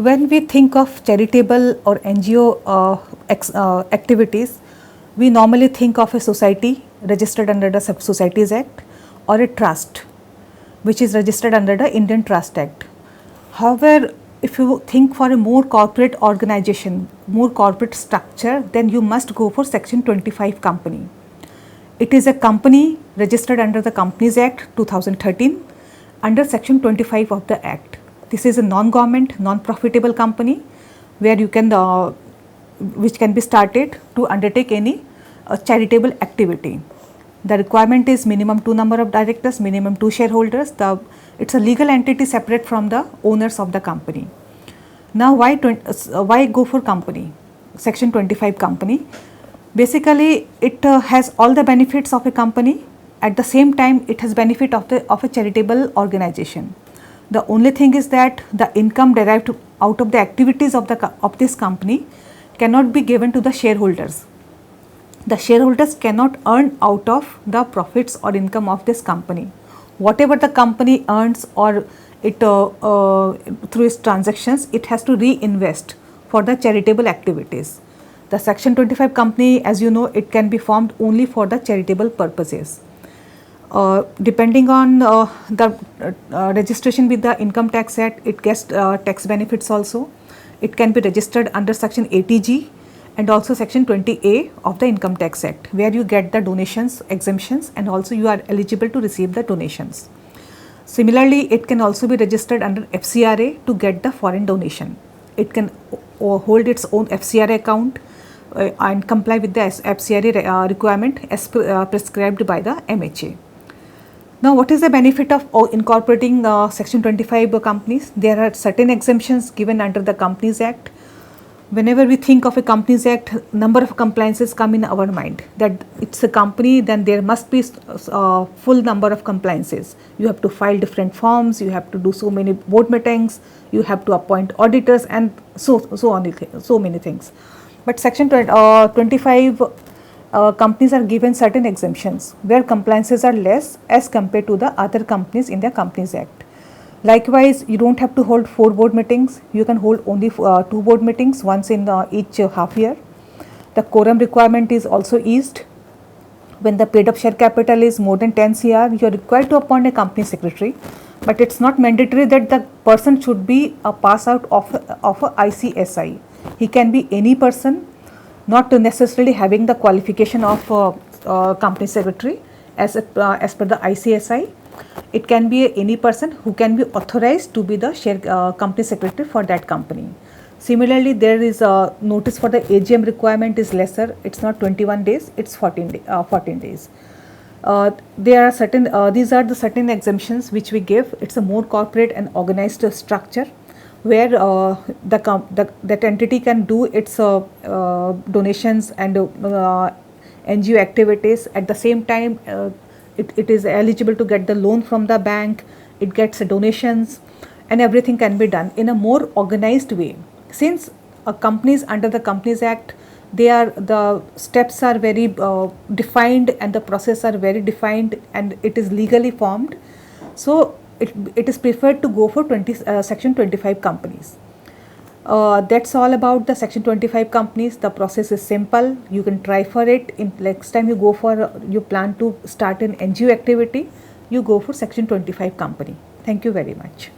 When we think of charitable or NGO activities, we normally think of a society registered under the Societies Act or a trust which is registered under the Indian Trust Act. However, if you think for a more corporate organization, more corporate structure, then you must go for Section 25 company. It is a company registered under the Companies Act 2013 under Section 25 of the Act. This is a non-government, non-profitable company where you can, which can be started to undertake any charitable activity. The requirement is minimum 2 number of directors, minimum 2 shareholders. It's a legal entity separate from the owners of the company. Now, why go for company? Section 25 company. Basically, it has all the benefits of a company. At the same time, it has benefit of a charitable organization. The only thing is that the income derived out of the activities of this company cannot be given to the shareholders. The shareholders cannot earn out of the profits or income of this company. Whatever the company earns or it through its transactions, it has to reinvest for the charitable activities. The Section 25 company, as you know, it can be formed only for the charitable purposes. Depending on the registration with the Income Tax Act, it gets tax benefits also. It can be registered under Section 80G and also Section 20A of the Income Tax Act, where you get the donations, exemptions, and also you are eligible to receive the donations. Similarly, it can also be registered under FCRA to get the foreign donation. It can hold its own FCRA account and comply with the FCRA requirement as prescribed by the MHA. Now, what is the benefit of incorporating Section 25 companies? There are certain exemptions given under the Companies Act. Whenever we think of a Companies Act, number of compliances come in our mind. That it's a company, then there must be full number of compliances. You have to file different forms, you have to do so many board meetings, you have to appoint auditors, and so many things. But Section 25 companies are given certain exemptions where compliances are less as compared to the other companies in the Companies Act. Likewise, you don't have to hold 4 board meetings, you can hold only 2 board meetings, once in each half year. The quorum requirement is also eased. When the paid up share capital is more than 10 CR, you are required to appoint a company secretary, but it's not mandatory that the person should be a pass out of a ICSI. He can be any person, not necessarily having the qualification of company secretary as per the ICSI. It can be any person who can be authorized to be the company secretary for that company. Similarly, there is a notice for the AGM requirement is lesser. It's not 21 days, it's 14 days. There are certain, these are the certain exemptions which we give. It's a more corporate and organized structure where that entity can do its donations and NGO activities. At the same time, it is eligible to get the loan from the bank, it gets donations, and everything can be done in a more organized way. Since companies under the Companies Act, the steps are very defined and the process are very defined and it is legally formed. So it is preferred to go for Section 25 companies. That's all about the Section 25 companies. The process is simple. You can try for it. In next time you plan to start an NGO activity, you go for Section 25 company. Thank you very much.